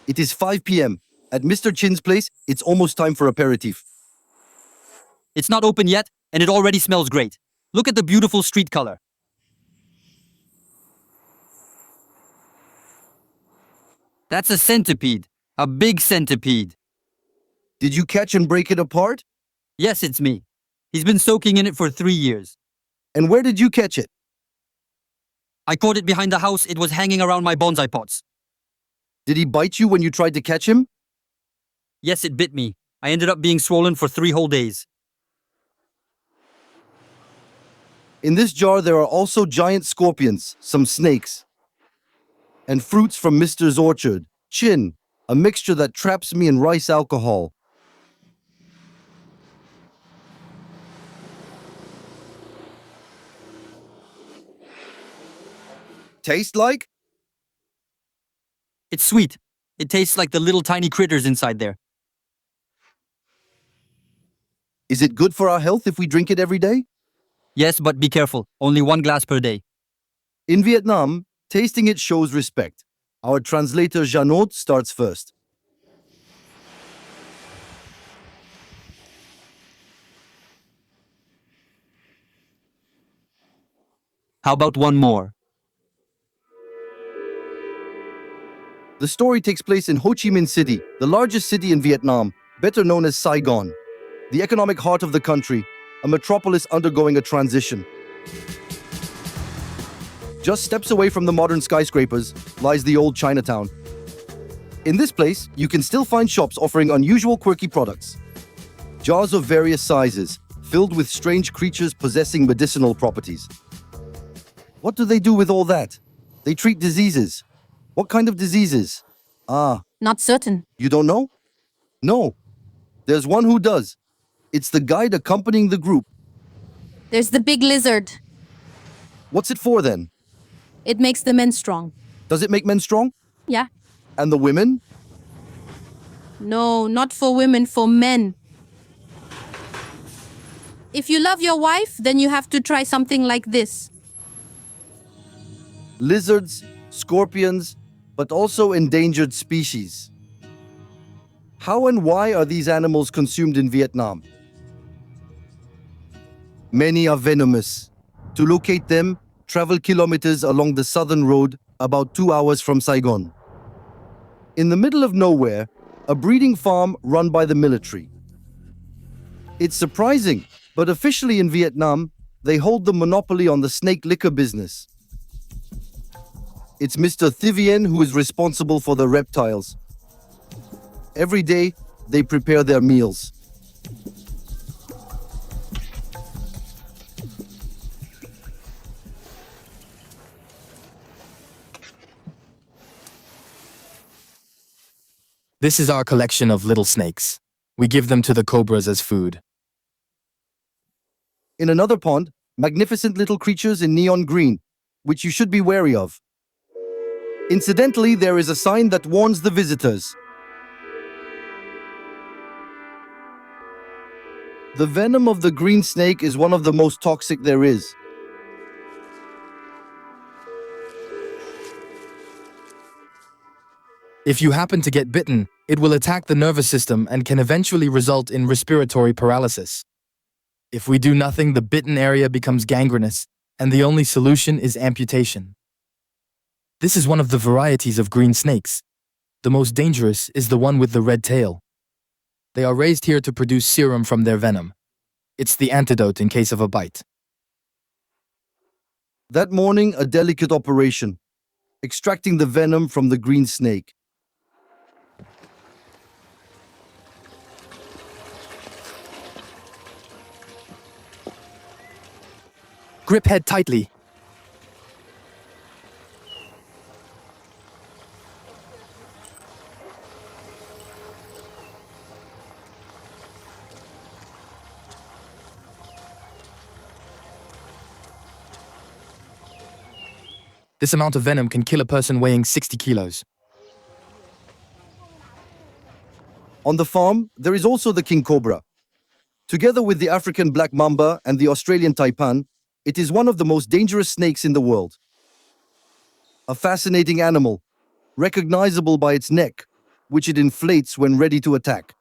It is 5 p.m. At Mr. Chin's place, it's almost time for aperitif. It's not open yet, and it already smells great. Look at the beautiful street color. That's a centipede. A big centipede. Did you catch and break it apart? Yes, it's me. He's been soaking in it for 3 years. And where did you catch it? I caught it behind the house. It was hanging around my bonsai pots. Did he bite you when you tried to catch him? Yes, it bit me. I ended up being swollen for 3 whole days. In this jar, there are also giant scorpions, some snakes, and fruits from Mr.'s orchard. Chin, a mixture that traps me in rice alcohol. Taste like? It's sweet. It tastes like the little tiny critters inside there. Is it good for our health if we drink it every day? Yes, but be careful. Only 1 glass per day. In Vietnam, tasting it shows respect. Our translator Janot starts first. How about one more? The story takes place in Ho Chi Minh City, the largest city in Vietnam, better known as Saigon, the economic heart of the country, a metropolis undergoing a transition. Just steps away from the modern skyscrapers lies the old Chinatown. In this place, you can still find shops offering unusual, quirky products. Jars of various sizes, filled with strange creatures possessing medicinal properties. What do they do with all that? They treat diseases. What kind of diseases? Not certain. You don't know? No. There's one who does. It's the guide accompanying the group. There's the big lizard. What's it for then? It makes the men strong. Does it make men strong? Yeah. And the women? No, not for women, for men. If you love your wife, then you have to try something like this. Lizards, scorpions, but also endangered species. How and why are these animals consumed in Vietnam? Many are venomous. To locate them, travel kilometers along the southern road, about 2 hours from Saigon. In the middle of nowhere, a breeding farm run by the military. It's surprising, but officially in Vietnam, they hold the monopoly on the snake liquor business. It's Mr. Thivien who is responsible for the reptiles. Every day, they prepare their meals. This is our collection of little snakes. We give them to the cobras as food. In another pond, magnificent little creatures in neon green, which you should be wary of. Incidentally, there is a sign that warns the visitors. The venom of the green snake is one of the most toxic there is. If you happen to get bitten, it will attack the nervous system and can eventually result in respiratory paralysis. If we do nothing, the bitten area becomes gangrenous, and the only solution is amputation. This is one of the varieties of green snakes. The most dangerous is the one with the red tail. They are raised here to produce serum from their venom. It's the antidote in case of a bite. That morning, a delicate operation, extracting the venom from the green snake. Grip head tightly. This amount of venom can kill a person weighing 60 kilos. On the farm, there is also the king cobra. Together with the African black mamba and the Australian taipan, it is one of the most dangerous snakes in the world. A fascinating animal, recognizable by its neck, which it inflates when ready to attack.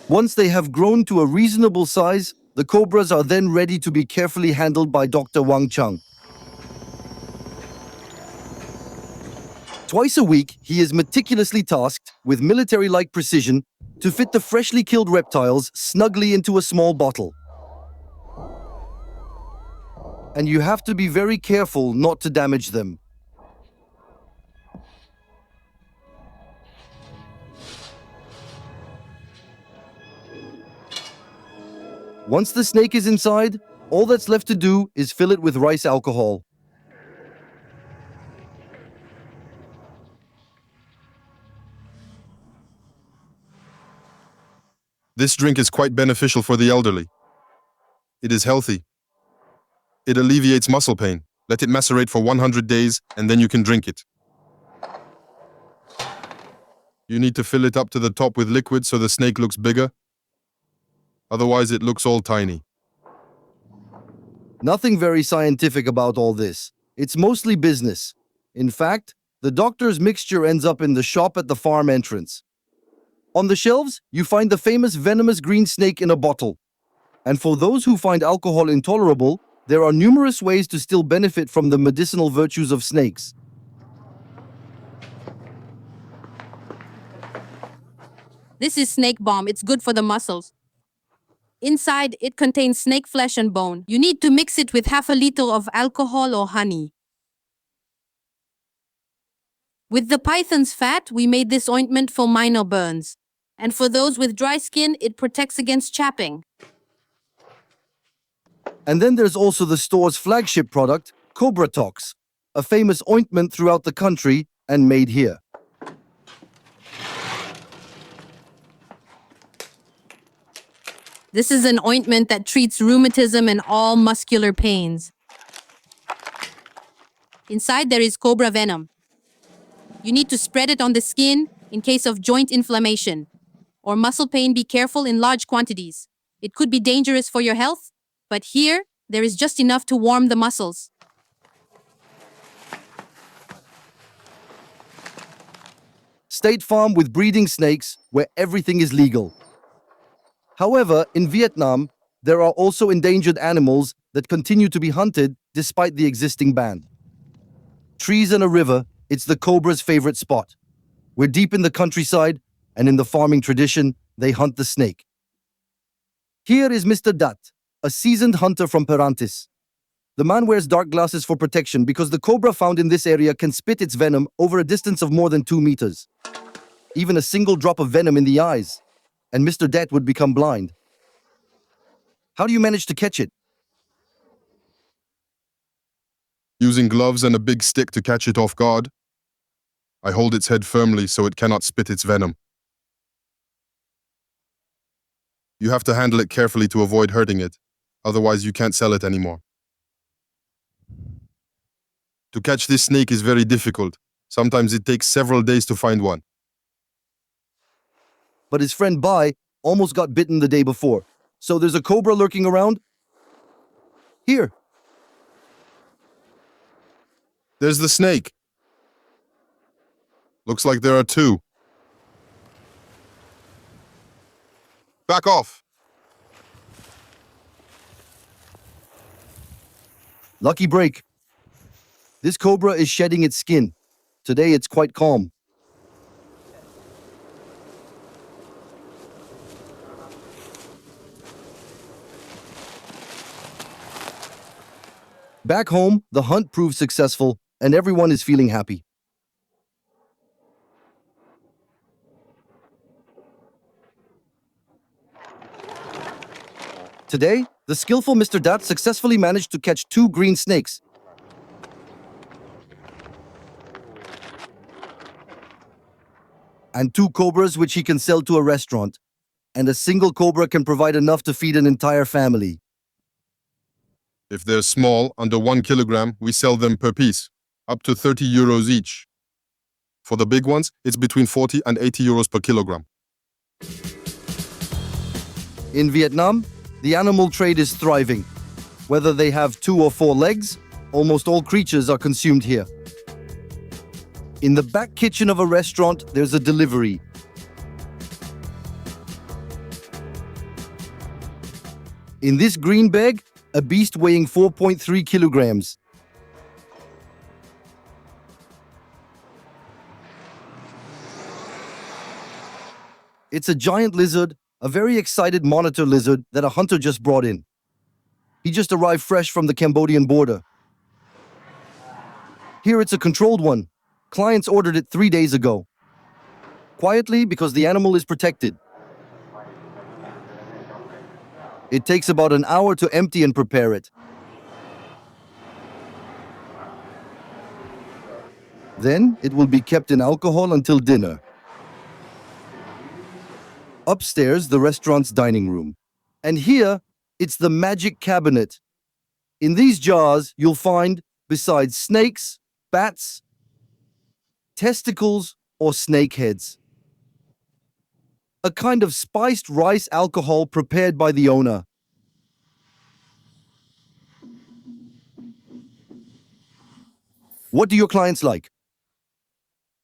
Once they have grown to a reasonable size, the cobras are then ready to be carefully handled by Dr. Wang Cheng. Twice a week, he is meticulously tasked with military-like precision to fit the freshly killed reptiles snugly into a small bottle. And you have to be very careful not to damage them. Once the snake is inside, all that's left to do is fill it with rice alcohol. This drink is quite beneficial for the elderly. It is healthy. It alleviates muscle pain. Let it macerate for 100 days and then you can drink it. You need to fill it up to the top with liquid so the snake looks bigger. Otherwise, it looks all tiny. Nothing very scientific about all this. It's mostly business. In fact, the doctor's mixture ends up in the shop at the farm entrance. On the shelves, you find the famous venomous green snake in a bottle. And for those who find alcohol intolerable, there are numerous ways to still benefit from the medicinal virtues of snakes. This is snake balm. It's good for the muscles. Inside, it contains snake flesh and bone. You need to mix it with half a liter of alcohol or honey. With the python's fat, we made this ointment for minor burns. And for those with dry skin, it protects against chapping. And then there's also the store's flagship product, Cobra Tox, a famous ointment throughout the country and made here. This is an ointment that treats rheumatism and all muscular pains. Inside there is cobra venom. You need to spread it on the skin in case of joint inflammation or muscle pain. Be careful in large quantities. It could be dangerous for your health, but here there is just enough to warm the muscles. State Farm with breeding snakes where everything is legal. However, in Vietnam, there are also endangered animals that continue to be hunted despite the existing ban. Trees and a river, it's the cobra's favorite spot. We're deep in the countryside, and in the farming tradition, they hunt the snake. Here is Mr. Dat, a seasoned hunter from Perantis. The man wears dark glasses for protection because the cobra found in this area can spit its venom over a distance of more than 2 meters. Even a single drop of venom in the eyes, and Mr. Dat would become blind. How do you manage to catch it? Using gloves and a big stick to catch it off guard. I hold its head firmly so it cannot spit its venom. You have to handle it carefully to avoid hurting it, otherwise you can't sell it anymore. To catch this snake is very difficult. Sometimes it takes several days to find one. But his friend Bai almost got bitten the day before. So there's a cobra lurking around? Here. There's the snake. Looks like there are 2. Back off. Lucky break. This cobra is shedding its skin. Today it's quite calm. Back home, the hunt proved successful and everyone is feeling happy. Today, the skillful Mr. Dat successfully managed to catch 2 green snakes. And 2 cobras which he can sell to a restaurant. And a single cobra can provide enough to feed an entire family. If they're small, under 1 kilogram, we sell them per piece, up to 30 euros each. For the big ones, it's between 40 and 80 euros per kilogram. In Vietnam, the animal trade is thriving. Whether they have 2 or 4 legs, Almost all creatures are consumed here. In the back kitchen of a restaurant, there's a delivery. In this green bag, a beast weighing 4.3 kilograms. It's a giant lizard, a very excited monitor lizard that a hunter just brought in. He just arrived fresh from the Cambodian border. Here it's a controlled one. Clients ordered it 3 days ago. Quietly, because the animal is protected. It takes about an hour to empty and prepare it. Then it will be kept in alcohol until dinner. Upstairs, the restaurant's dining room. And here, it's the magic cabinet. In these jars, you'll find, besides snakes, bats, testicles, or snake heads, a kind of spiced rice alcohol prepared by the owner. What do your clients like?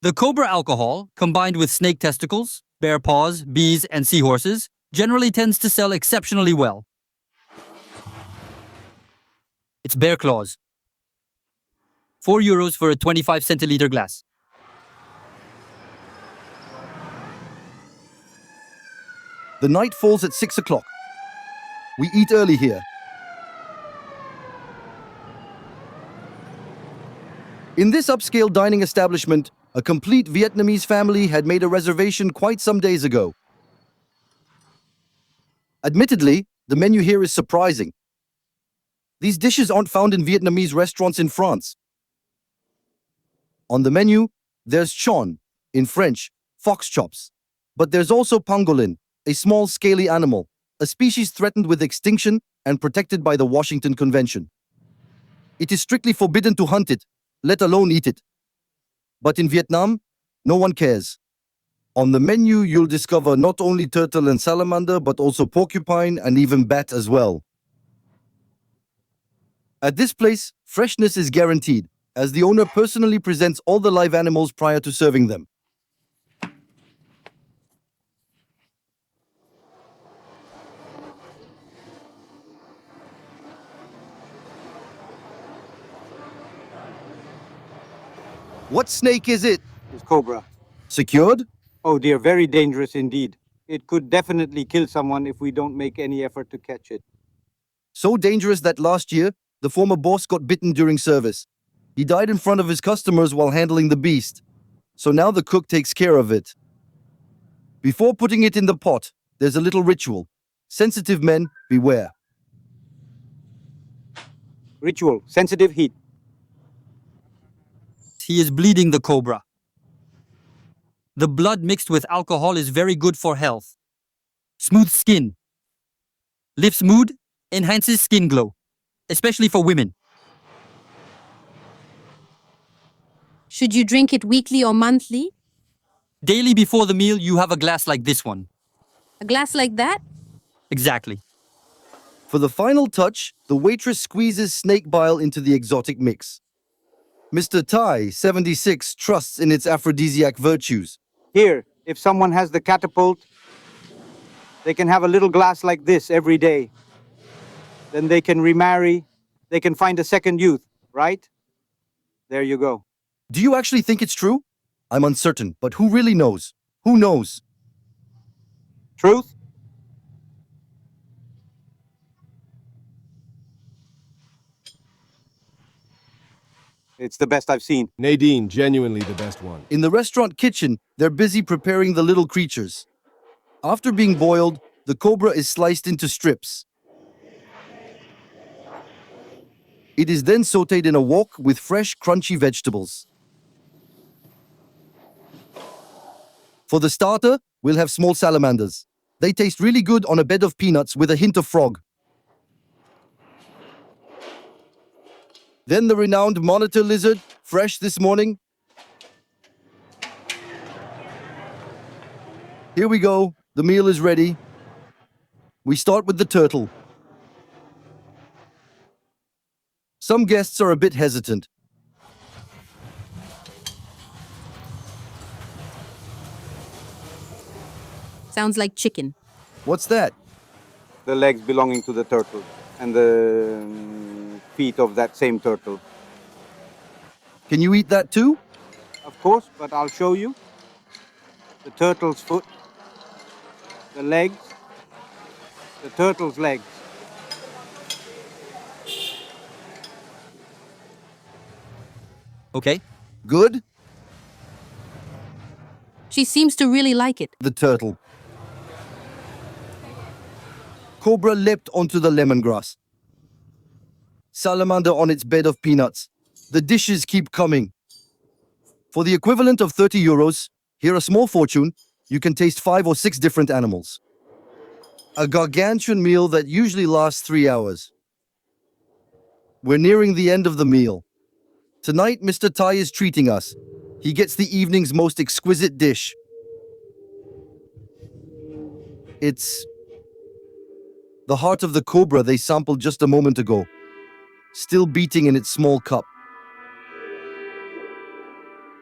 The cobra alcohol, combined with snake testicles, bear paws, bees, and seahorses, generally tends to sell exceptionally well. It's bear claws. €4 for a 25 centiliter glass. The night falls at 6 o'clock. We eat early here. In this upscale dining establishment, a complete Vietnamese family had made a reservation quite some days ago. Admittedly, the menu here is surprising. These dishes aren't found in Vietnamese restaurants in France. On the menu, there's chon, in French, fox chops. But there's also pangolin, a small scaly animal, a species threatened with extinction and protected by the Washington Convention. It is strictly forbidden to hunt it, let alone eat it. But in Vietnam, no one cares. On the menu, you'll discover not only turtle and salamander, but also porcupine and even bat as well. At this place, freshness is guaranteed, as the owner personally presents all the live animals prior to serving them. What snake is it? Is cobra. Secured? Oh dear, very dangerous indeed. It could definitely kill someone if we don't make any effort to catch it. So dangerous that last year, the former boss got bitten during service. He died in front of his customers while handling the beast. So now the cook takes care of it. Before putting it in the pot, there's a little ritual. Sensitive men, beware. Ritual, sensitive heat. He is bleeding the cobra. The blood mixed with alcohol is very good for health. Smooth skin. Lifts mood, enhances skin glow, especially for women. Should you drink it weekly or monthly? Daily before the meal, you have a glass like this one. A glass like that? Exactly. For the final touch, the waitress squeezes snake bile into the exotic mix. Mr. Tai, 76, trusts in its aphrodisiac virtues. Here, if someone has the catapult, they can have a little glass like this every day. Then they can remarry, they can find a second youth, right? There you go. Do you actually think it's true? I'm uncertain, but who really knows? Who knows? Truth? It's the best I've seen. Nadine, genuinely the best one. In the restaurant kitchen, they're busy preparing the little creatures. After being boiled, the cobra is sliced into strips. It is then sautéed in a wok with fresh, crunchy vegetables. For the starter, we'll have small salamanders. They taste really good on a bed of peanuts with a hint of frog. Then the renowned monitor lizard, fresh this morning. Here we go. The meal is ready. We start with the turtle. Some guests are a bit hesitant. Sounds like chicken. What's that? The legs belonging to the turtle and the feet of that same turtle. Can you eat that too? Of course, but I'll show you. The turtle's foot, the legs, the turtle's legs. Okay? Good? She seems to really like it. The turtle. Cobra leapt onto the lemongrass. Salamander on its bed of peanuts. The dishes keep coming. For the equivalent of 30 euros, here a small fortune, you can taste 5 or 6 different animals. A gargantuan meal that usually lasts 3 hours. We're nearing the end of the meal. Tonight, Mr. Tai is treating us. He gets the evening's most exquisite dish. It's the heart of the cobra they sampled just a moment ago, still beating in its small cup.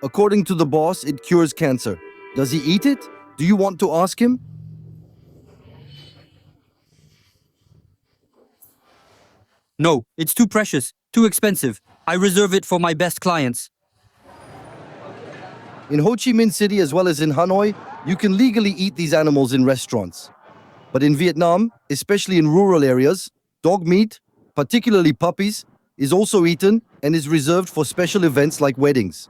According to the boss, it cures cancer. Does he eat it? Do you want to ask him? No, it's too precious, too expensive. I reserve it for my best clients. In Ho Chi Minh City as well as in Hanoi, you can legally eat these animals in restaurants. But in Vietnam, especially in rural areas, dog meat, particularly puppies, is also eaten and is reserved for special events like weddings.